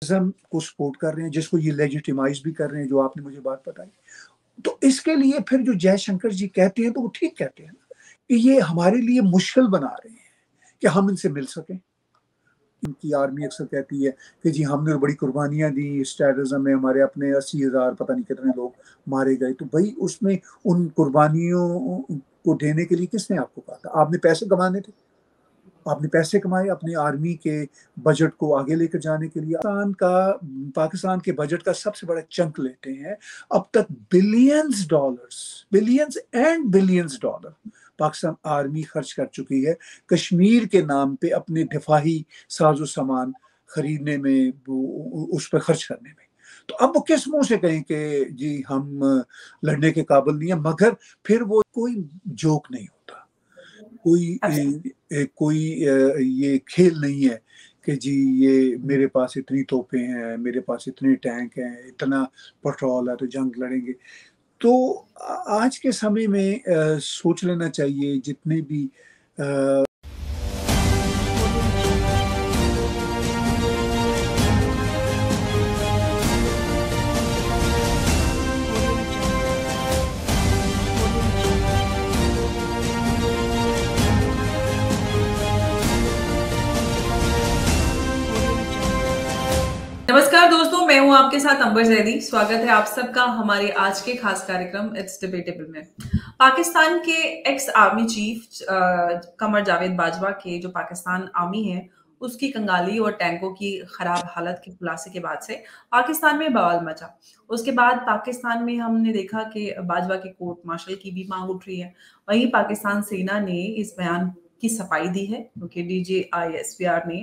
को सपोर्ट कर रहे हैं, जिसको ये लेजिटिमाइज भी कर रहे हैं, जो आपने मुझे बात बताई। तो इसके लिए फिर जो जयशंकर जी कहते हैं तो वो ठीक कहते हैं कि ये हमारे लिए मुश्किल बना रहे हैं कि हम इनसे मिल सकें। इनकी आर्मी अक्सर कहती है कि जी हमने बड़ी कुर्बानियां दी इस टेररिज्म में, हमारे अपने 80,000 पता नहीं कितने लोग मारे गए। तो भाई उसमें उन कुर्बानियों को देने के लिए किसने आपको कहा था? आपने पैसे कमाने थे, आपने पैसे कमाए अपनी आर्मी के बजट को आगे लेकर जाने के लिए। पाकिस्तान के बजट का सबसे बड़ा चंक लेते हैं। अब तक billions and billions dollar Pakistan army खर्च कर चुकी है कश्मीर के नाम पे, अपने दिफाही साजो सामान खरीदने में, उस पर खर्च करने में। तो अब वो किस मुंह से कहें कि जी हम लड़ने के काबिल नहीं है? मगर फिर वो कोई जोक नहीं होता, कोई ये खेल नहीं है कि जी ये मेरे पास इतनी तोपें हैं, मेरे पास इतने टैंक हैं, इतना पेट्रोल है तो जंग लड़ेंगे। तो आज के समय में सोच लेना चाहिए जितने भी नमस्कार दोस्तों, मैं हूं आपके साथ अंबर जैदी। स्वागत है आप सबका हमारे आज के खास कार्यक्रम इट्स डिबेटेबल में। पाकिस्तान के ex army chief Qamar Javed Bajwa के जो पाकिस्तान आर्मी है उसकी कंगाली और टैंकों की खराब हालत के खुलासे के बाद से पाकिस्तान में बवाल मचा। उसके बाद पाकिस्तान में हमने देखा कि बाजवा के कोर्ट मार्शल की भी मांग उठ रही है। वहीं पाकिस्तान सेना ने इस बयान की सफाई दी है क्योंकि DGISPR ने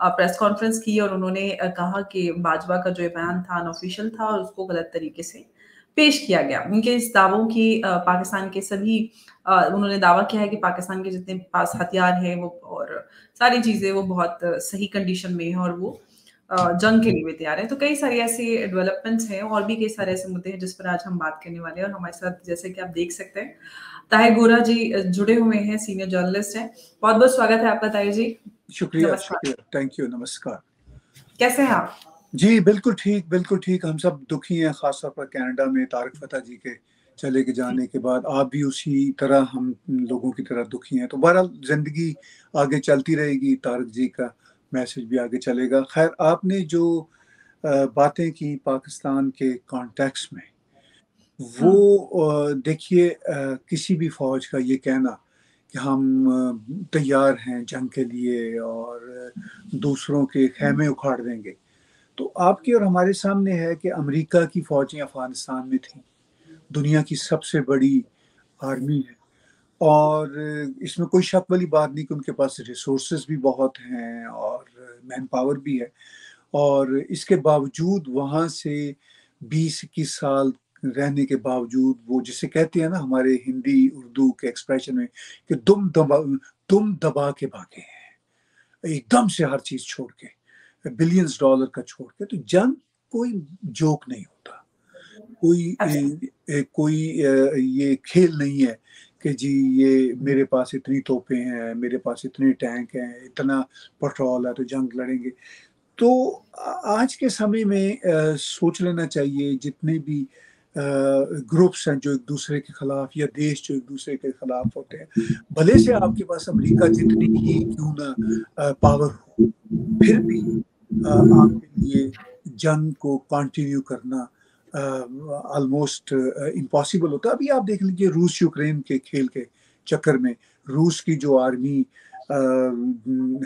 प्रेस कॉन्फ्रेंस की और उन्होंने कहा कि बाजवा का जो बयान था अनऑफिशियल था और उसको गलत तरीके से पेश किया गया। उनके इस दावों की पाकिस्तान के सभी उन्होंने दावा किया है कि पाकिस्तान के जितने पास हथियार हैं वो और सारी चीजें वो बहुत सही कंडीशन में है और वो जंग के लिए भी तैयार है। तो कई सारे ऐसे डेवलपमेंट्स हैं और भी कई सारे ऐसे मुद्दे हैं जिस पर आज हम बात करने वाले हैं। और हमारे साथ जैसे कि आप देख सकते हैं ताहिर गोरा जी जुड़े हुए हैं, सीनियर जर्नलिस्ट हैं। बहुत बहुत स्वागत है आपका ताहिर जी। शुक्रिया, थैंक यू, नमस्कार। कैसे हैं आप? जी बिल्कुल ठीक। हम सब दुखी हैं, खासतौर पर कनाडा में तारक फता जी के चले के जाने के बाद आप भी उसी तरह हम लोगों की तरह दुखी हैं। तो बहरहाल जिंदगी आगे चलती रहेगी, तारक जी का मैसेज भी आगे चलेगा। खैर, आपने जो बातें की पाकिस्तान के कॉन्टेक्स्ट में, वो देखिए, किसी भी फौज का ये कहना कि हम तैयार हैं जंग के लिए और दूसरों के खेमे उखाड़ देंगे, तो आपके और हमारे सामने है कि अमेरिका की फौजें अफगानिस्तान में थी, दुनिया की सबसे बड़ी आर्मी है, और इसमें कोई शक वाली बात नहीं कि उनके पास रिसोर्सेज भी बहुत हैं और मैन पावर भी है। और इसके बावजूद वहाँ से 20-21 साल रहने के बावजूद, वो जिसे कहते हैं ना हमारे हिंदी उर्दू के एक्सप्रेशन में कि दुम दबा के भागे हैं, एकदम से हर चीज छोड़ के, बिलियंस डॉलर का छोड़ के। तो जंग कोई जोक नहीं होता, कोई ये खेल नहीं है कि जी ये मेरे पास इतनी तोपें हैं, मेरे पास इतने टैंक हैं, इतना पेट्रोल है तो जंग लड़ेंगे। तो आज के समय में सोच लेना चाहिए जितने भी ग्रुप्स हैं जो एक दूसरे के खिलाफ, या देश जो एक दूसरे के खिलाफ होते हैं, भले से आपके पास अमेरिका जितनी ही क्यों ना पावर हो, फिर भी आपके लिए जंग को कंटिन्यू करना ऑलमोस्ट इम्पॉसिबल होता है। अभी आप देख लीजिए रूस यूक्रेन के खेल के चक्कर में रूस की जो आर्मी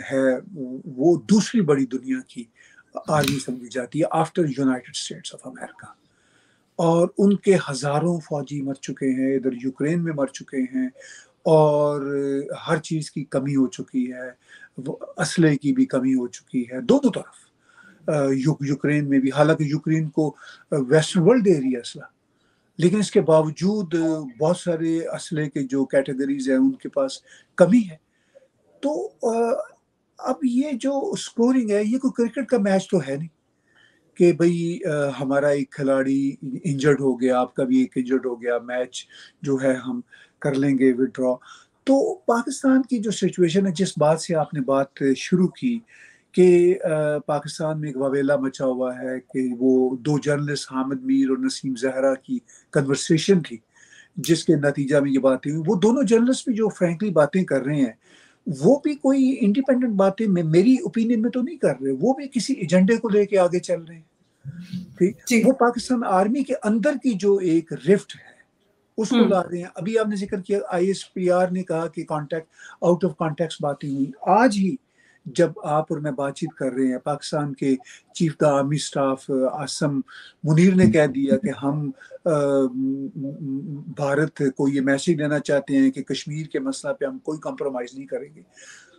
है वो दूसरी बड़ी दुनिया की आर्मी समझी जाती है after United states of America, और उनके हजारों फौजी मर चुके हैं, इधर यूक्रेन में मर चुके हैं, और हर चीज की कमी हो चुकी है, असले की भी कमी हो चुकी है दोनों तरफ। यूक्रेन में भी, हालांकि यूक्रेन को वेस्टर्न वर्ल्ड दे रही है असला, लेकिन इसके बावजूद बहुत सारे असले के जो कैटेगरीज हैं उनके पास कमी है। तो अब ये जो स्कोरिंग है, ये कोई क्रिकेट का मैच तो है नहीं कि भाई हमारा एक खिलाड़ी इंजर्ड हो गया, आपका भी एक इंजर्ड हो गया, मैच जो है हम कर लेंगे विड्रॉ। तो पाकिस्तान की जो सिचुएशन है, जिस बात से आपने बात शुरू की کہ پاکستان میں ایک واویلا مچا ہوا ہے کہ وہ دو جرنلسٹ حامد میر اور نسیم زہرا کی کنورسیشن تھی جس کے نتیجہ میں یہ باتیں ہوئی. وہ دونوں جرنلسٹ بھی جو فرینکلی باتیں کر رہے ہیں وہ بھی کوئی انڈیپینڈنٹ باتیں میری اوپینین میں تو نہیں کر رہے, وہ بھی کسی ایجنڈے کو لے کے آگے چل رہے ہیں. ٹھیک, جی وہ پاکستان آرمی کے اندر کی جو ایک رفٹ ہے اس کو لا رہے ہیں. ابھی آپ نے ذکر کیا ISPR نے کہا کہ کانٹیکٹ آؤٹ آف کانٹیکٹ باتیں ہوئی. آج ہی جب آپ اور میں بات چیت کر رہے ہیں پاکستان کے چیف دا آرمی سٹاف عاصم منیر نے کہہ دیا کہ ہم بھارت کو یہ میسج دینا چاہتے ہیں کہ کشمیر کے مسئلہ پہ ہم کوئی کمپرومائز نہیں کریں گے.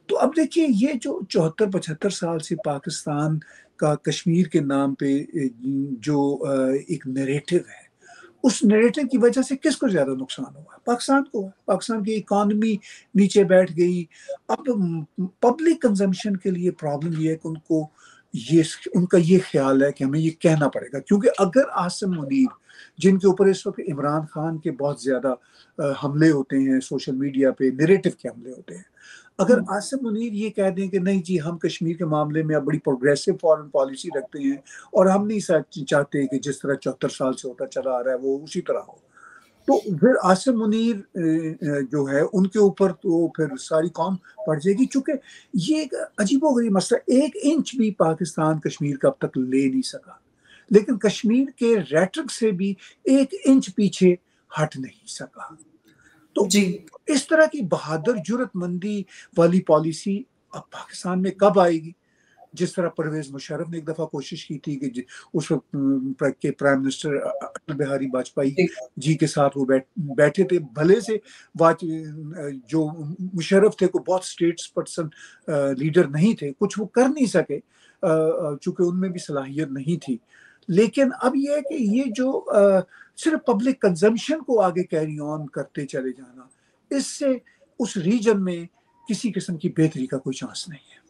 تو اب دیکھیے یہ جو 74-75 سال سے پاکستان کا کشمیر کے نام پہ جو ایک نیریٹو ہے, اس نیریٹو کی وجہ سے کس کو زیادہ نقصان ہوا؟ پاکستان کو. پاکستان کی اکانومی نیچے بیٹھ گئی. اب پبلک کنزمپشن کے لیے پرابلم یہ ہے کہ ان کا یہ خیال ہے کہ ہمیں یہ کہنا پڑے گا, کیونکہ اگر عاصم منیر جن کے اوپر اس وقت عمران خان کے بہت زیادہ حملے ہوتے ہیں سوشل میڈیا پہ, نیریٹو کے حملے ہوتے ہیں, اگر عاصم منیر یہ کہہ دیں کہ نہیں جی ہم کشمیر کے معاملے میں اب بڑی پروگریسو فارن پالیسی رکھتے ہیں اور ہم نہیں چاہتے کہ جس طرح 74 سال سے ہوتا چلا آ رہا ہے وہ اسی طرح ہو, تو پھر عاصم منیر جو ہے ان کے اوپر تو پھر ساری قوم پڑ جائے گی. چونکہ یہ ایک عجیب و غریب مسئلہ, 1 انچ بھی پاکستان کشمیر کا اب تک لے نہیں سکا, لیکن کشمیر کے ریٹرک سے بھی 1 انچ پیچھے ہٹ نہیں سکا. تو جی اس طرح کی بہادر جرت مندی والی پالیسی اب پاکستان میں کب آئے گی؟ جس طرح پرویز مشرف نے ایک دفعہ کوشش کی تھی کہ اس وقت کے پرائم منسٹر اٹل بہاری واجپئی جی کے ساتھ وہ بیٹھے تھے, بھلے سے جو مشرف تھے کو بہت اسٹیٹس پرسن لیڈر نہیں تھے, کچھ وہ کر نہیں سکے چونکہ ان میں بھی صلاحیت نہیں تھی. لیکن اب یہ ہے کہ یہ جو صرف پبلک کنزمپشن کو آگے کیری آن کرتے چلے جانا, اس سے اس ریجن میں کسی قسم کی بہتری کا کوئی چانس نہیں ہے.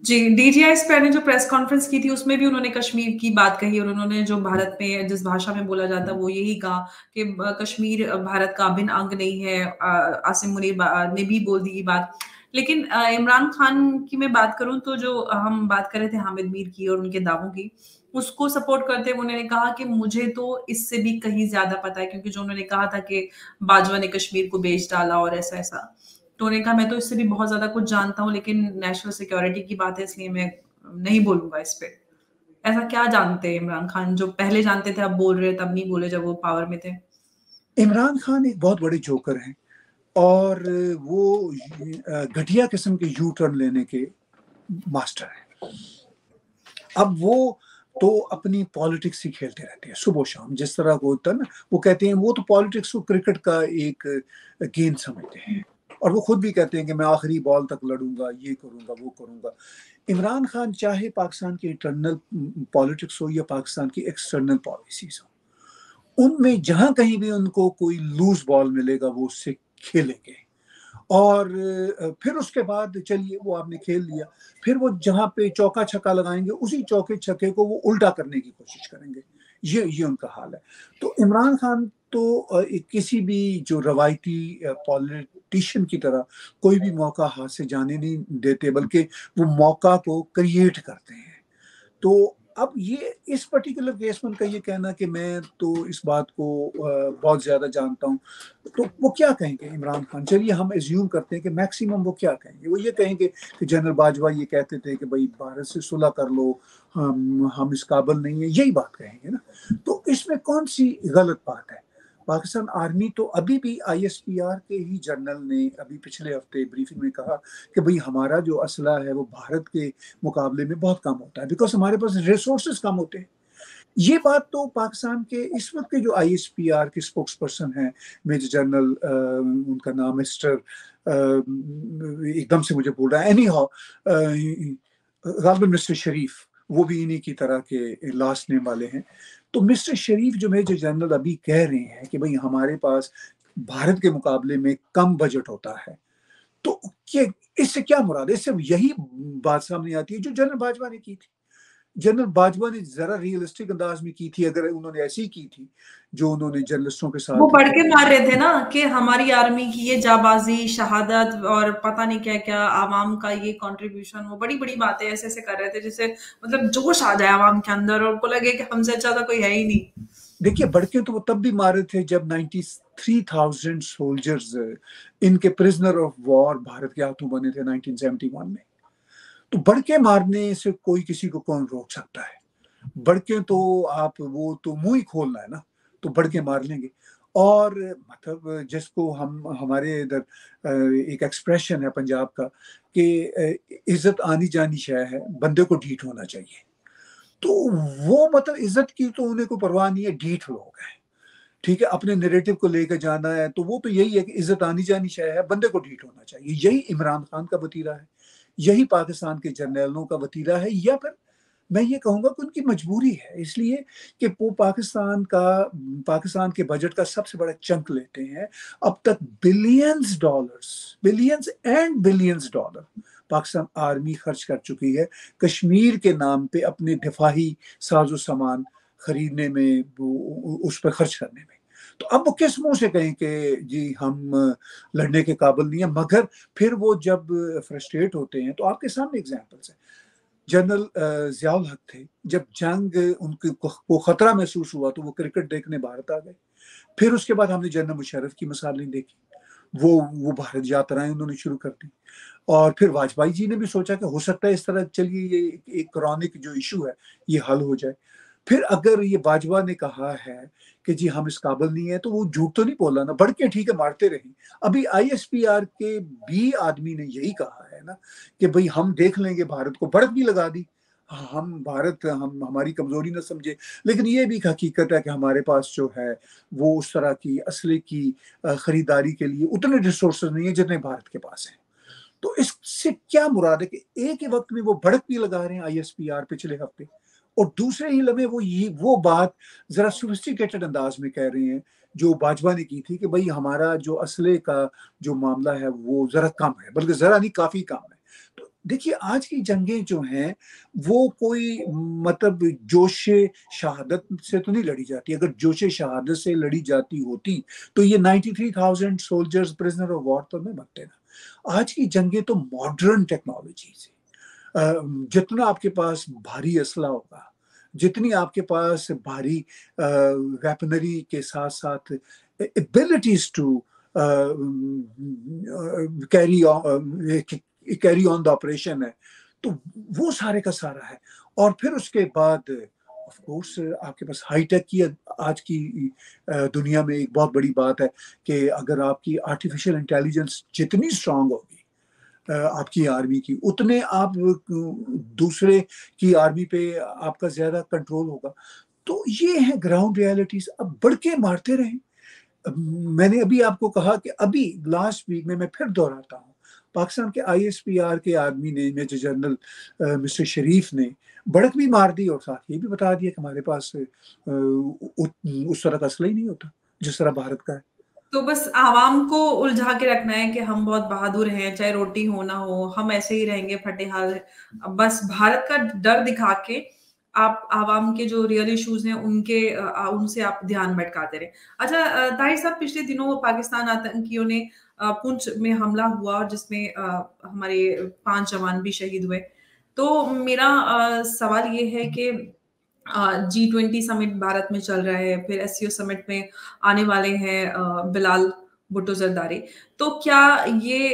جی, DGI نے جو پریس کانفرنس کی تھی اس میں بھی انہوں نے کشمیر کی بات کہی, اور انہوں نے جو بھارت میں جس بھاشا میں بولا جاتا وہ یہی کہا کہ کشمیر بھارت کا ابھن انگ نہیں ہے. عاصم منیر نے بھی بول دی یہ بات. لیکن عمران خان کی میں بات کروں تو جو ہم بات کر رہے تھے حامد میر کی اور ان کے دعووں کی, اس کو سپورٹ کرتے ہوئے انہوں نے کہا کہ مجھے تو اس سے بھی کہیں زیادہ پتا ہے, کیونکہ جو انہوں نے کہا تھا کہ باجوہ نے کشمیر کو بیچ ڈالا اور ایسا ایسا, تو انہوں نے کہا میں تو اس سے بھی بہت زیادہ کچھ جانتا ہوں, لیکن نیشنل سیکیورٹی کی بات ہے اس لیے میں نہیں بولوں گا اس پہ. ایسا کیا جانتے ہیں عمران خان جو پہلے جانتے تھے اب بول رہے, تب نہیں بولے جب وہ پاور میں تھے؟ عمران خان ایک بہت بڑے جوکر ہیں اور وہ گھٹیا قسم کے یو ٹرن لینے کے ماسٹر ہیں. اب وہ تو اپنی پالیٹکس ہی کھیلتے رہتے ہیں صبح و شام, جس طرح وہ ہوتا ہے نا, وہ کہتے ہیں وہ تو پالیٹکس کو کرکٹ کا ایک گیم سمجھتے ہیں, اور وہ خود بھی کہتے ہیں کہ میں آخری بال تک لڑوں گا, یہ کروں گا, وہ کروں گا. عمران خان چاہے پاکستان کی انٹرنل پالیٹکس ہو یا پاکستان کی ایکسٹرنل پالیسیز ہو, ان میں جہاں کہیں بھی ان کو کوئی لوز بال ملے گا وہ اس سے کھیلیں گے, اور پھر اس کے بعد چلیے وہ آپ نے کھیل لیا, پھر وہ جہاں پہ چوکا چھکا لگائیں گے اسی چوکے چھکے کو وہ الٹا کرنے کی کوشش کریں گے. یہ ان کا حال ہے. تو عمران خان تو کسی بھی جو روایتی پولیٹیشین کی طرح کوئی بھی موقع ہاتھ سے جانے نہیں دیتے, بلکہ وہ موقع کو کریٹ کرتے ہیں. تو اب یہ اس پرٹیکولر کیس میں ان کا یہ کہنا کہ میں تو اس بات کو بہت زیادہ جانتا ہوں, تو وہ کیا کہیں گے عمران خان؟ چلیے ہم ایزیوم کرتے ہیں کہ میکسیمم وہ کیا کہیں گے. وہ یہ کہیں گے کہ جنرل باجوہ یہ کہتے تھے کہ بھائی بھارت سے صلح کر لو, ہم اس قابل نہیں ہیں, یہی بات کہیں گے نا. تو اس میں کون سی غلط بات ہے؟ پاکستان آرمی تو ابھی بھی ISPR کے ہی جنرل نے ابھی پچھلے ہفتے بریفنگ میں کہا کہ بھئی ہمارا جو اسلحہ ہے وہ بھارت کے مقابلے میں بہت کم ہوتا ہے, بیکاز ہمارے پاس ریسورسز کم ہوتے ہیں. یہ بات تو پاکستان کے اس وقت کے جو ISPR کے اسپوکس پرسن ہیں, میجر جنرل ان کا نام مسٹر ایک دم سے مجھے بول رہا ہے, اینی ہاؤ غالباً مسٹر شریف, وہ بھی انہی کی طرح کے لاسٹ نیم والے ہیں. تو مسٹر شریف جو میجر جنرل ابھی کہہ رہے ہیں کہ بھئی ہمارے پاس بھارت کے مقابلے میں کم بجٹ ہوتا ہے, تو اس سے کیا مراد ہے؟ اس سے یہی بات سامنے آتی ہے جو جنرل باجوہ نے کی تھی जनरल बाजवा ने जरा रियलिस्टिक अंदाज में की थी, अगर उन्होंने ऐसी की थी जो उन्होंने जर्नलिस्टों के वो साथ बढ़ के मार रहे थे ना कि हमारी आर्मी की ये जाबाजी, शहादत और पता नहीं क्या क्या, आवाम का ये कंट्रीब्यूशन, वो बड़ी बड़ी बातें ऐसे ऐसे कर रहे थे जिससे मतलब जोश आ जाए आवाम के अंदर और उनको लगे कि हमसे अच्छा तो कोई है ही नहीं। देखिए भड़के तो वो तब भी मारे थे जब 93,000 सोल्जर्स इनके प्रिजनर ऑफ वॉर भारत के हाथों बने थे 1971 में। तो भड़के मारने से कोई किसी को कौन रोक सकता है? भड़के तो आप वो तो मुंह ही खोलना है ना, तो भड़के मार लेंगे। और मतलब जिसको हम हमारे इधर एक एक्सप्रेशन है पंजाब का कि इज्जत आनी जानी शय है, बंदे को ढीठ होना चाहिए। तो वो मतलब इज्जत की तो उन्हें कोई परवाह नहीं है, ढीठ लोग हैं। ठीक है, अपने नैरेटिव को लेकर जाना है तो वो तो यही है कि इज्जत आनी जानी शय है, बंदे को ढीठ होना चाहिए। यही इमरान खान का वतीरा है, यही पाकिस्तान के जर्नैलों का वतीरा है, या फिर मैं ये कहूंगा कि उनकी मजबूरी है, इसलिए कि वो पाकिस्तान के बजट का सबसे बड़ा चंक लेते हैं। अब तक billions and billions dollar Pakistan army खर्च कर चुकी है कश्मीर के नाम पे, अपने दिफाही साजो सामान खरीदने में, उस पर खर्च करने में। तो अब वो किस मुंह से कहें कि जी हम लड़ने के काबिल नहीं है? मगर फिर वो जब फ्रस्ट्रेट होते हैं तो आपके सामने एग्जाम्पल्स है। जनरल जियाउल हक थे, जब जंग उनको खतरा महसूस हुआ तो वो क्रिकेट देखने भारत आ गए। फिर उसके बाद हमने जनरल मुशर्रफ की मिसालें देखी, वो भारत यात्राएं उन्होंने शुरू कर दी। और फिर वाजपेयी जी ने भी सोचा कि हो सकता है इस तरह चलिए ये एक क्रॉनिक जो इशू है ये हल हो जाए। फिर अगर ये बाजवा ने कहा है कि जी हम इस काबिल नहीं है, तो वो झूठ तो नहीं बोला ना, बढ़ के ठीक है मारते रहे। अभी आईएसपीआर के भी आदमी ने यही कहा है ना कि भाई हम देख लेंगे, भारत को बढ़त भी लगा दी, हम भारत हम हमारी कमजोरी न समझे। लेकिन ये भी एक हकीकत है कि हमारे पास जो है वो उस तरह की असले की खरीदारी के लिए उतने रिसोर्सेज नहीं है जितने भारत के पास है। तो इससे क्या मुराद है कि एक ही वक्त में वो भड़क भी लगा रहे हैं आईएसपीआर पिछले हफ्ते, और दूसरे ही लम्हे वो बात जरा सोफिस्टिकेटेड अंदाज में कह रहे हैं जो बाजवा ने की थी कि भाई हमारा जो असले का जो मामला है वो जरा कम है, बल्कि जरा नहीं काफी कम है। तो देखिए आज की जंगें जो हैं वो कोई मतलब जोश शहादत से तो नहीं लड़ी जाती। अगर जोश शहादत से लड़ी जाती होती तो ये 93,000 सोल्जर्स प्रिजनर ऑफ वॉर तो नहीं बनते ना। आज की जंगें तो मॉडर्न टेक्नोलॉजी से, जितना आपके पास भारी असला होगा, जितनी आपके पास भारी वेपनरी के साथ साथ abilities to carry on the operation है, तो वो सारे का सारा है। और फिर उसके बाद ऑफ कोर्स आपके पास हाईटेक की आज की दुनिया में एक बहुत बड़ी बात है कि अगर आपकी आर्टिफिशियल इंटेलिजेंस जितनी स्ट्रांग होगी आपकी आर्मी की, उतने आप दूसरे की आर्मी पे आपका ज्यादा कंट्रोल होगा। तो ये है ग्राउंड रियलिटीज। अब बढ़ के मारते रहे। मैंने अभी आपको कहा कि अभी लास्ट वीक में, मैं फिर दोहराता हूँ, पाकिस्तान के आईएसपीआर के आदमी ने, मेजर जनरल मिस्टर शरीफ ने भड़क भी मार दी और साथ ये भी बता दिया कि हमारे पास उस तरह का असला ही नहीं होता जिस तरह भारत का है। तो बस आवाम को उलझा के रखना है कि हम बहुत बहादुर हैं, चाहे रोटी हो ना हो, हम ऐसे ही रहेंगे फटेहाल। बस भारत का डर दिखा के आप आवाम के जो रियल इश्यूज हैं उनसे आप ध्यान भटकाते रहे। अच्छा, ताहिर साहब, पिछले दिनों पाकिस्तान आतंकियों ने पुंछ में हमला हुआ और जिसमें हमारे 5 जवान भी शहीद हुए। तो मेरा सवाल ये है कि G20 समिट भारत में चल रहा है, फिर एससीओ समिट में आने वाले हैं बिलाल भुट्टो जरदारी। तो क्या ये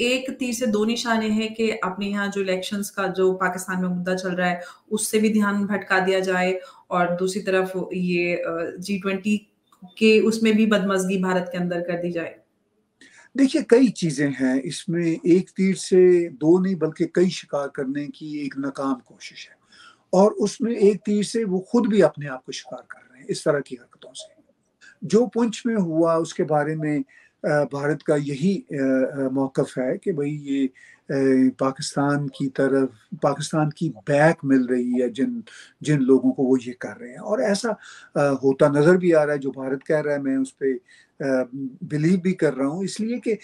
एक तीर से दो निशाने हैं कि अपने यहाँ जो इलेक्शंस का जो पाकिस्तान में मुद्दा चल रहा है उससे भी ध्यान भटका दिया जाए, और दूसरी तरफ ये G20 के उसमें भी बदमजगी भारत के अंदर कर दी जाए? देखिए कई चीजें हैं इसमें, एक तीर से दो नहीं बल्कि कई शिकार करने की एक नाकाम कोशिश है, और उसमें एक तीर से वो खुद भी अपने आप को शिकार कर रहे हैं इस तरह की हरकतों से। जो पुंछ में हुआ उसके बारे में भारत का यही मौकफ है कि भाई ये पाकिस्तान की बैक मिल रही है जिन जिन लोगों को वो ये कर रहे हैं, और ऐसा होता नजर भी आ रहा है। जो भारत कह रहा है मैं उस पर बिलीव भी कर रहा हूँ, इसलिए कि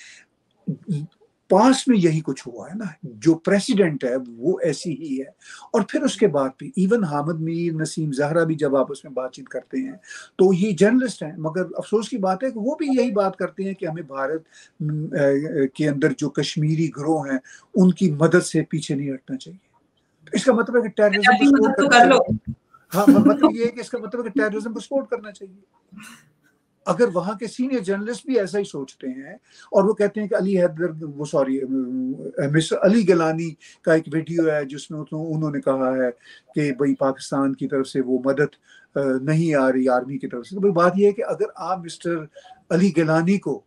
पास में यही कुछ हुआ है ना, जो प्रेसिडेंट है वो ऐसी ही है। और फिर उसके बाद भी इवन हामिद मीर, नसीम ज़हरा भी जब आपस में बातचीत करते हैं तो ये जर्नलिस्ट हैं, मगर अफसोस की बात है कि वो भी यही बात करते हैं कि हमें भारत के अंदर जो कश्मीरी गिरोह हैं उनकी मदद से पीछे नहीं हटना चाहिए। इसका मतलब है कि टेररिज्म को अपनी सपोर्ट मदद तो करना कर लो। चाहिए। हाँ, मतलब ये है कि इसका मतलब है कि टेररिज्म को सपोर्ट करना चाहिए। अगर वहाँ के सीनियर जर्नलिस्ट भी ऐसा ही सोचते हैं और वो कहते हैं कि अली हैदर, वो सॉरी मिस्टर अली गिलानी का एक वीडियो है जिसमें उन्होंने कहा है कि भाई पाकिस्तान की तरफ से वो मदद नहीं आ रही आर्मी की तरफ से। तो भाई बात ये है कि अगर आप मिस्टर अली गिलानी को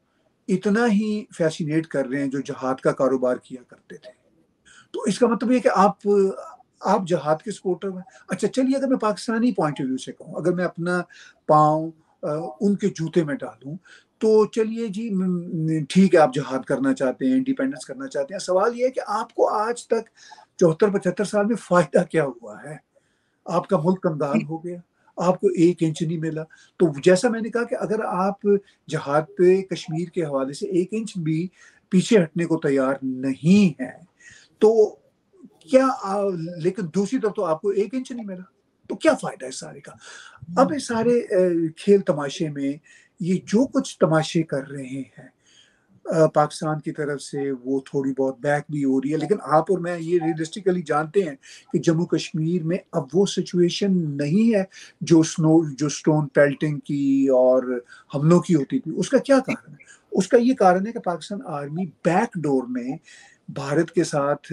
इतना ही फैसिनेट कर रहे हैं जो जहाद का कारोबार किया करते थे, तो इसका मतलब ये कि आप जहाद के सपोर्टर हैं। अच्छा चलिए, अगर मैं पाकिस्तानी पॉइंट ऑफ व्यू से कहूँ, अगर मैं अपना पाँव उनके जूते में डालूं, तो चलिए जी ठीक है, आप जहाद करना चाहते हैं, इंडिपेंडेंस करना चाहते हैं। सवाल ये है कि आपको आज तक 74-75 साल में फायदा क्या हुआ है? आपका मुल्क कंगाल हो गया, आपको 1 इंच नहीं मिला। तो जैसा मैंने कहा कि अगर आप जहाद पे कश्मीर के हवाले से 1 इंच भी पीछे हटने को तैयार नहीं है तो क्या लेकिन दूसरी तरफ तो आपको 1 इंच नहीं मिला, तो क्या फायदा है सारे का? अब इस सारे खेल तमाशे में ये जो कुछ तमाशे कर रहे हैं पाकिस्तान की तरफ से, वो थोड़ी बहुत बैक भी हो रही है, लेकिन आप और मैं ये रियलिस्टिकली जानते हैं कि जम्मू कश्मीर में अब वो सिचुएशन नहीं है जो स्टोन पेल्टिंग की और हमलों की होती थी। उसका क्या कारण है? उसका ये कारण है कि पाकिस्तान आर्मी बैक डोर में भारत के साथ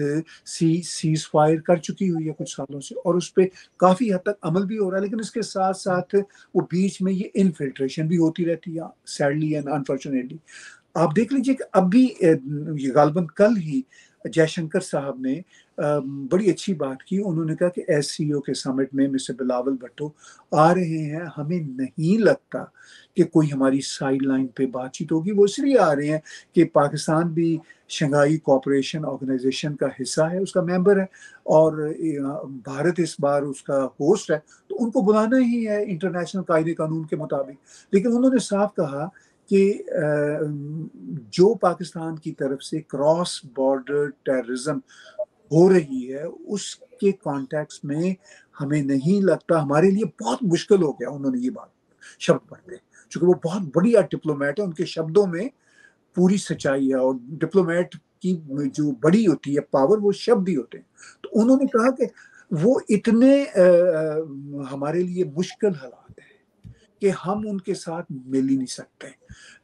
सीज फायर कर चुकी हुई है कुछ सालों से, और उस पर काफ़ी हद तक अमल भी हो रहा है। लेकिन इसके साथ साथ वो बीच में ये इन्फिल्ट्रेशन भी होती रहती है, सैडली एंड अनफॉर्चुनेटली। आप देख लीजिए कि अभी ये गालबन कल ही जयशंकर साहब ने बड़ी अच्छी बात की। उन्होंने कहा कि SCO के समिट में मिस्टर बिलावल भुट्टो आ रहे हैं, हमें नहीं लगता कि कोई हमारी साइड लाइन पे बातचीत होगी। वो इसलिए आ रहे हैं कि पाकिस्तान भी शंघाई कोऑपरेशन ऑर्गेनाइजेशन का हिस्सा है, उसका मेंबर है, और भारत इस बार उसका होस्ट है, तो उनको बुलाना ही है इंटरनेशनल कायदे कानून के मुताबिक। लेकिन उन्होंने साफ कहा कि जो पाकिस्तान की तरफ से क्रॉस बॉर्डर टेररिज्म हो रही है उसके कॉन्टेक्स्ट में हमें नहीं लगता, हमारे लिए बहुत मुश्किल हो गया। उन्होंने ये बात शब्द पढ़ते, चूंकि वो बहुत बढ़िया डिप्लोमेट है, उनके शब्दों में पूरी सच्चाई है, और डिप्लोमेट की जो बड़ी होती है पावर वो शब्द ही होते हैं। तो उन्होंने कहा कि वो इतने हमारे लिए मुश्किल हालात है कि हम उनके साथ मिल ही नहीं सकते।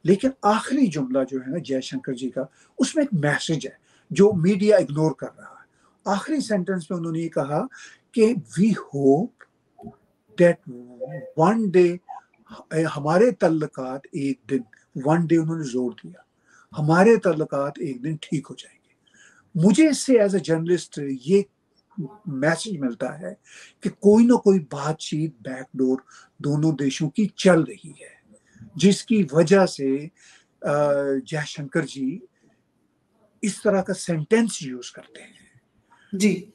लेकिन आखिरी जुमला जो है ना जयशंकर जी का, उसमें एक मैसेज है जो मीडिया इग्नोर कर रहा है। आखिरी सेंटेंस में उन्होंने ये कहा कि we hope that one day, हमारे तल्लुकात एक दिन, वन डे उन्होंने जोर दिया, हमारे तल्लुकात एक दिन ठीक हो जाएंगे। मुझे इससे एज ए जर्नलिस्ट ये मैसेज मिलता है कि कोई ना कोई बातचीत बैकडोर दोनों देशों की चल रही है, जिसकी वजह से जयशंकर जी इस तरह का सेंटेंस यूज करते हैं। जी,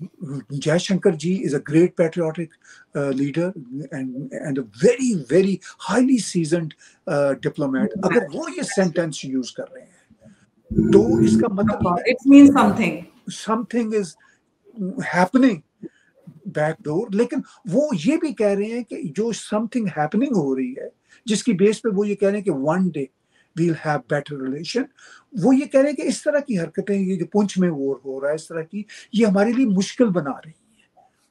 Jaishankar ji is a great patriotic leader and a very very highly seasoned diplomat. अगर वो ये सेंटेंस यूज कर रहे हैं तो इसका मतलब it means something, something is happening backdoor. लेकिन वो ये भी कह रहे हैं कि जो समथिंग हैपनिंग हो रही है, जिसकी बेस पे वो ये कह रहे हैं कि one day we'll have better relation, वो ये कह रहे हैं कि इस तरह की हरकतें, ये जो पुंछ में वॉर हो रहा है इस तरह की, ये हमारे लिए मुश्किल बना रही है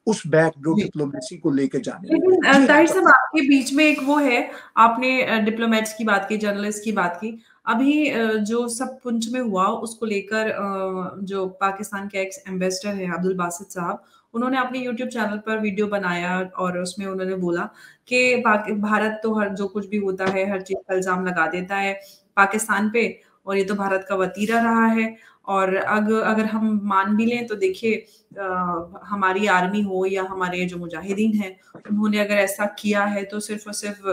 उस बैकडोर डिप्लोमेसी को लेके जाने में। लेकिन ताहिर साहब आपके बीच में एक वो है, आपने डिप्लोमेट्स की बात की, जर्नलिस्ट की बात की, अभी जो सब पुंछ में हुआ उसको लेकर जो पाकिस्तान के एक्स एम्बेसडर है अब्दुल बासित साहब, उन्होंने अपने यूट्यूब चैनल पर वीडियो बनाया और उसमें उन्होंने बोला कि भारत तो हर जो कुछ भी होता है हर चीज का इल्जाम लगा देता है पाकिस्तान पे, और ये तो भारत का वतीरा रहा है। और अगर हम मान भी लें तो देखिए हमारी आर्मी हो या हमारे जो मुजाहिदीन हैं, उन्होंने अगर ऐसा किया है तो सिर्फ और सिर्फ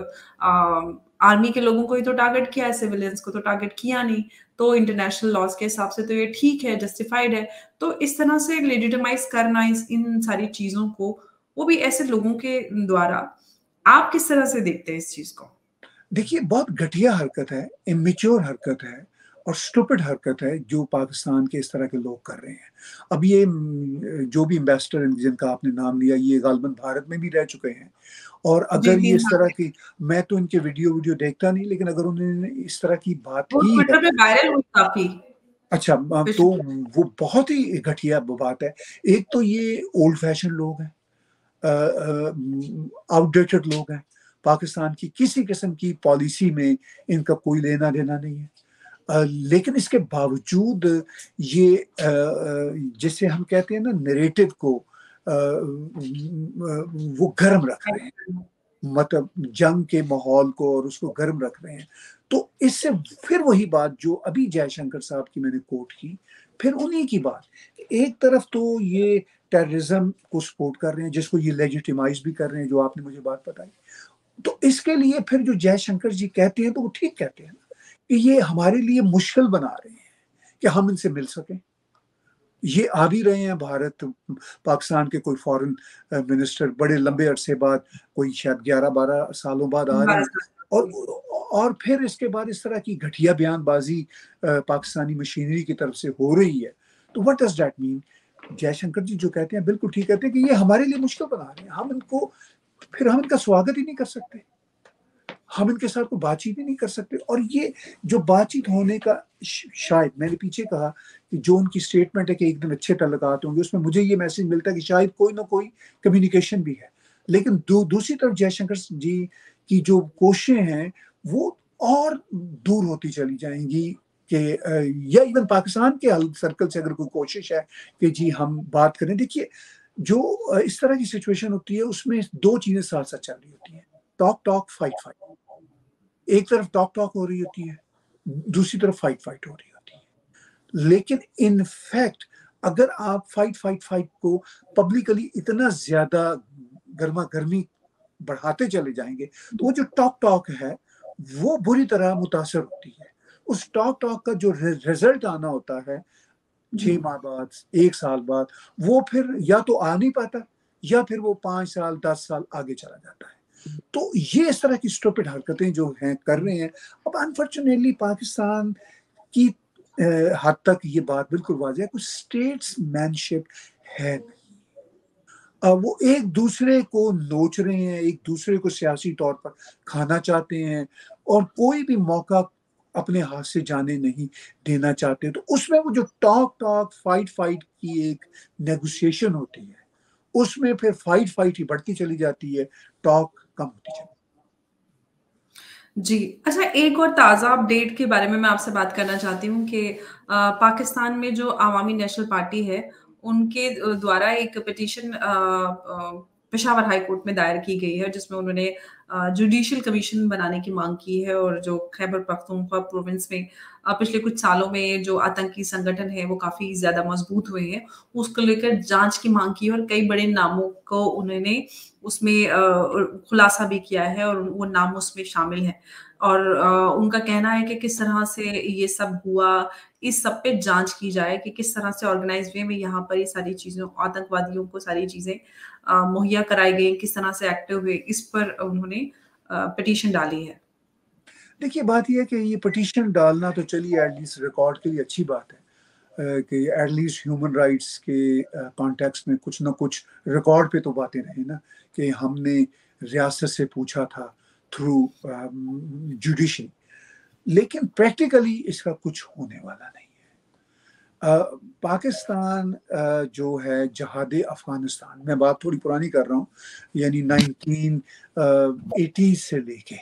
आर्मी के लोगों को ही तो टारगेट किया है, सिविलियंस को तो टारगेट किया नहीं। तो इंटरनेशनल लॉज के हिसाब से तो ये ठीक है, जस्टिफाइड है। तो इस तरह से लेजिटिमाइज करना इन सारी चीजों को, वो भी ऐसे लोगों के द्वारा, आप किस तरह से देखते हैं इस चीज को? देखिए, बहुत घटिया हरकत है, इमेच्योर हरकत है, اور स्टूपिड हरकत है जो पाकिस्तान के इस तरह के लोग कर रहे हैं। अब ये जो भी इन्वेस्टर जिनका आपने नाम लिया, ये गालबन भारत में भी रह चुके हैं, और जी अगर जी ये इस हाँ, तरह की, मैं तो इनके वीडियो देखता नहीं, लेकिन अगर उन्होंने इस तरह की बात वो की है, ट्विटर पे वायरल हुई काफी। अच्छा, तो पिछले वो बहुत ही घटिया बात है। एक तो ये ओल्ड फैशन लोग हैं, आउटडेटेड लोग हैं, पाकिस्तान की किसी किस्म की पॉलिसी में इनका कोई लेना देना नहीं है। लेकिन इसके बावजूद ये जिसे हम कहते हैं ना नैरेटिव को वो गर्म रख रहे हैं, मतलब जंग के माहौल को और उसको गर्म रख रहे हैं। तो इससे फिर वही बात जो अभी जयशंकर साहब की मैंने कोट की, फिर उन्हीं की बात, एक तरफ तो ये टेररिज्म को सपोर्ट कर रहे हैं, जिसको ये लेजिटिमाइज भी कर रहे हैं, जो आपने मुझे बात बताई। तो इसके लिए फिर जो जयशंकर जी कहते हैं तो वो ठीक कहते हैं ना, कि ये हमारे लिए मुश्किल बना रहे हैं कि हम इनसे मिल सकें। ये आ भी रहे हैं भारत, पाकिस्तान के कोई फॉरेन मिनिस्टर बड़े लंबे अरसे बाद, कोई शायद 11-12 सालों बाद आ रहे हैं, और और फिर इसके बाद इस तरह की घटिया बयानबाजी पाकिस्तानी मशीनरी की तरफ से हो रही है। तो what does that mean? Jaishankar ji जो कहते हैं बिल्कुल ठीक कहते हैं कि ये हमारे लिए मुश्किल बना रहे हैं, हम इनको, फिर हम इनका स्वागत ही नहीं कर सकते, हम इनके साथ कोई बातचीत ही नहीं कर सकते। और ये जो बातचीत होने का, शायद मैंने पीछे कहा कि जो उनकी स्टेटमेंट है कि एक दिन अच्छे तल्लुकात होंगे, उसमें मुझे ये मैसेज मिलता है कि शायद कोई ना कोई कम्युनिकेशन भी है। लेकिन दूसरी तरफ जयशंकर जी की जो कोशिशें हैं वो और दूर होती चली जाएंगी कि या इवन पाकिस्तान के सर्कल से अगर कोई कोशिश है कि जी हम बात करें, देखिए जो इस तरह की सिचुएशन होती है उसमें दो चीजें साथ साथ चल रही होती हैं, टॉक टॉक फाइट फाइट। एक तरफ टॉक टॉक हो रही होती है, दूसरी तरफ फाइट फाइट हो रही होती है। लेकिन इन फैक्ट अगर आप फाइट फाइट फाइट को पब्लिकली इतना ज्यादा गर्मा गर्मी बढ़ाते चले जाएंगे, तो वो जो टॉक टॉक है वो बुरी तरह मुतासर होती है। उस टॉक टॉक का जो रिजल्ट आना होता है 6 माह बाद, 1 साल बाद, वो फिर या तो आ नहीं पाता, या फिर वो 5 साल 10 साल आगे चला जाता है। तो ये इस तरह की स्टूपिड हरकतें जो हैं कर रहे हैं। अब अनफॉर्चुनेटली पाकिस्तान की हद तक ये बात बिल्कुल वाज़ेह है, कुछ स्टेट्समैनशिप है नहीं। वो एक दूसरे को नोच रहे हैं, एक दूसरे को सियासी तौर पर खाना चाहते हैं, और कोई भी मौका अपने हाथ से जाने नहीं देना चाहते। तो उसमें वो जो टॉक टॉक फाइट फाइट की एक नेगोशिएशन होती है, उसमें फिर फाइट फाइट ही बढ़ती चली जाती है, टॉक कम होती चली। जी, अच्छा एक और ताज़ा अपडेट के बारे में मैं आपसे बात करना चाहती हूँ कि पाकिस्तान में जो अवामी नेशनल पार्टी है, उनके द्वारा एक पिटीशन पेशावर हाई कोर्ट में दायर की गई है, जिसमें उन्होंने जुडिशियल कमीशन बनाने की माँग की है, और जो खैबर पख्तूनख्वा प्रोविंस में पिछले कुछ सालों में जो आतंकी संगठन है, वो काफ़ी ज़्यादा मज़बूत हुए हैं, उसको लेकर जाँच की माँग की है, और कई बड़े नामों को उन्होंने उसमें खुलासा भी किया है, और वो नाम उसमें शामिल हैं। और उनका कहना है कि किस तरह से ये सब हुआ, इस सब पे जाँच की जाए कि किस तरह से ऑर्गेनाइज़ वे में यहाँ पर ये सारी चीज़ें, आतंकवादियों को सारी चीज़ें मुहैया कराई गई, किस तरह से एक्टिव हुए, इस पर उन्होंने पिटीशन डाली है। देखिए बात यह है कि ये पिटीशन डालना तो चलिए एटलीस्ट रिकॉर्ड के लिए अच्छी बात है, कि एटलीस्ट ह्यूमन राइट्स के कॉन्टेक्स्ट में कुछ ना कुछ रिकॉर्ड पे तो बातें रहे ना, कि हमने रियासत से पूछा था थ्रू जुडिशरी। लेकिन प्रैक्टिकली इसका कुछ होने वाला नहीं है। पाकिस्तान जो है जहाद अफगानिस्तान, मैं बात थोड़ी पुरानी कर रहा हूँ, यानी 1980 से लेके,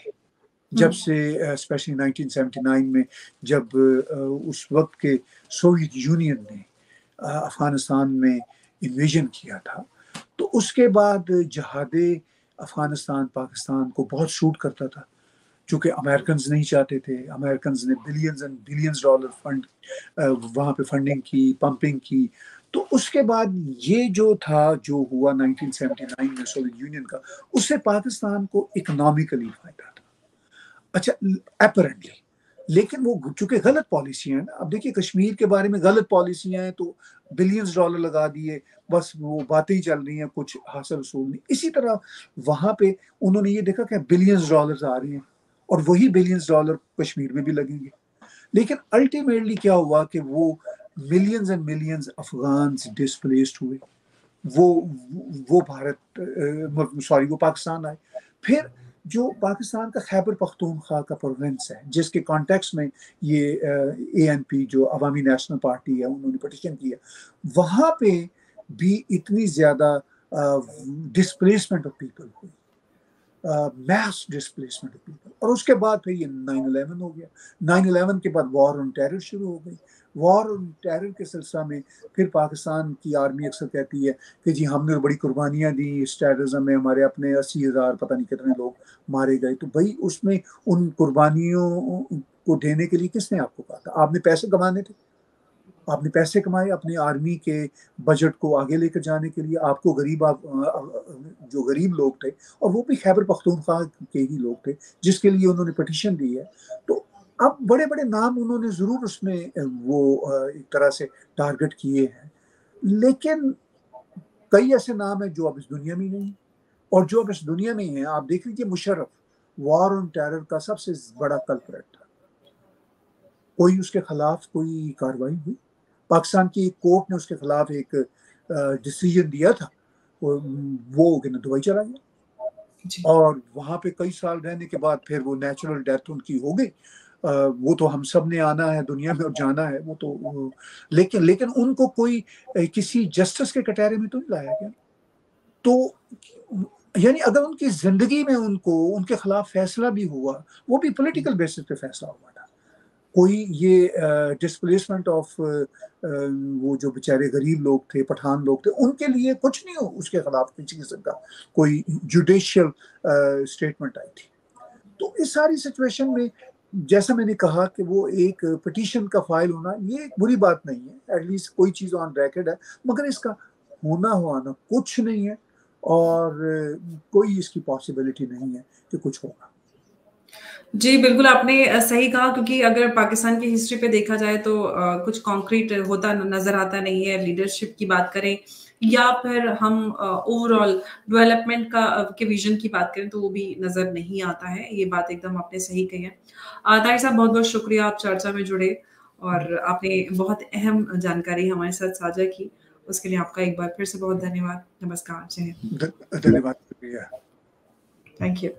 जब से स्पेशली 1979 में जब उस वक्त के सोवियत यूनियन ने अफगानिस्तान में इन्वेजन किया था, तो उसके बाद जहाद अफगानिस्तान पाकिस्तान को बहुत सूट करता था, चूँकि अमेरिकन नहीं चाहते थे। अमेरिकन ने billions and billions dollar fund वहाँ पे फंडिंग की, पंपिंग की। तो उसके बाद ये जो था, जो हुआ 1979 में सोवियत यूनियन का, उससे पाकिस्तान को इकोनॉमिकली फायदा था, अच्छा अपेरेंटली। लेकिन वो चूंकि गलत पॉलिसी है ना, अब देखिए कश्मीर के बारे में गलत पॉलिसियां हैं, तो बिलियंस डॉलर लगा दिए, बस वो बातें ही चल रही हैं, कुछ हासिल वसूल नहीं। इसी तरह वहां पे उन्होंने ये देखा कि बिलियंस डॉलर्स आ रहे हैं, और वही बिलियंस डॉलर कश्मीर में भी लगेंगे। लेकिन अल्टीमेटली क्या हुआ कि वो millions and millions Afghans displaced हुए, वो भारत सॉरी वो पाकिस्तान आए। फिर जो पाकिस्तान का खैबर पख्तूनख्वा का प्रोविंस है, जिसके कॉन्टेक्स्ट में ये ANP जो अवामी नेशनल पार्टी है उन्होंने पिटिशन किया, वहाँ पे भी इतनी ज़्यादा डिस्प्लेसमेंट ऑफ पीपल हुई, मैस डिस्प्लेसमेंट ऑफ पीपल। और उसके बाद फिर ये 9/11 हो गया। 9/11 के बाद वॉर ऑन टेरर शुरू हो गई। वॉर ऑन टेरर के सिलसिला में फिर पाकिस्तान की आर्मी अक्सर कहती है कि जी हमने बड़ी कुर्बानियाँ दी इस टेररिज्म में, हमारे अपने 80,000 पता नहीं कितने लोग मारे गए। तो भाई उसमें उन कुर्बानियों को देने के लिए किसने आपको कहा था? आपने पैसे कमाने थे, आपने पैसे कमाए अपनी आर्मी के बजट को आगे लेकर जाने के लिए। आपको जो गरीब लोग थे, और वो भी खैबर पख्तूनख्वा के ही लोग थे जिसके लिए उन्होंने पिटीशन दी है, तो अब बड़े बड़े नाम उन्होंने ज़रूर उसमें वो एक तरह से टारगेट किए हैं, लेकिन कई ऐसे नाम हैं जो अब इस दुनिया में नहीं, और जो अब इस दुनिया में हैं, आप देख लीजिए मुशर्रफ वॉर ऑन टेरर का सबसे बड़ा कल्प्रेट था। कोई उसके खिलाफ कोई कार्रवाई हुई? पाकिस्तान की एक कोर्ट ने उसके खिलाफ एक डिसीजन दिया था, वो दुबई चला गया, और वहाँ पे कई साल रहने के बाद फिर वो नेचुरल डेथ उनकी हो गई। वो तो हम सब ने आना है दुनिया में और जाना है, वो तो लेकिन उनको कोई किसी जस्टिस के कटहरे में तो नहीं लाया गया। तो यानी अगर उनकी जिंदगी में उनको उनके खिलाफ फैसला भी हुआ, वो भी पॉलिटिकल बेसिस पे फैसला हुआ था। कोई ये डिस्प्लेसमेंट ऑफ वो जो बेचारे गरीब लोग थे, पठान लोग थे, उनके लिए कुछ नहीं हो उसके खिलाफ किसी किस्म का कोई जुडिशियल स्टेटमेंट आई थी। तो इस सारी सिचुएशन में जैसा मैंने कहा कि वो एक पिटीशन का फाइल होना ये एक बुरी बात नहीं है, एटलीस्ट कोई चीज़ ऑन रिकॉर्ड है, मगर इसका होना हुआना कुछ नहीं है, और कोई इसकी पॉसिबिलिटी नहीं है कि कुछ होगा। जी, बिल्कुल आपने सही कहा, क्योंकि अगर पाकिस्तान की हिस्ट्री पे देखा जाए तो कुछ कॉन्क्रीट होता नज़र आता नहीं है। लीडरशिप की बात करें या फिर हम ओवरऑल डेवलपमेंट के विज़न की बात करें तो वो भी नज़र नहीं आता है। ये बात एकदम आपने सही कही है। ताहिर साहब बहुत-बहुत शुक्रिया, आप चर्चा में जुड़े और आपने बहुत अहम जानकारी हमारे साथ साझा की। उसके लिए आपका एक बार फिर से बहुत धन्यवाद। नमस्कार, जय हिंद। धन्यवाद, शुक्रिया। Thank you.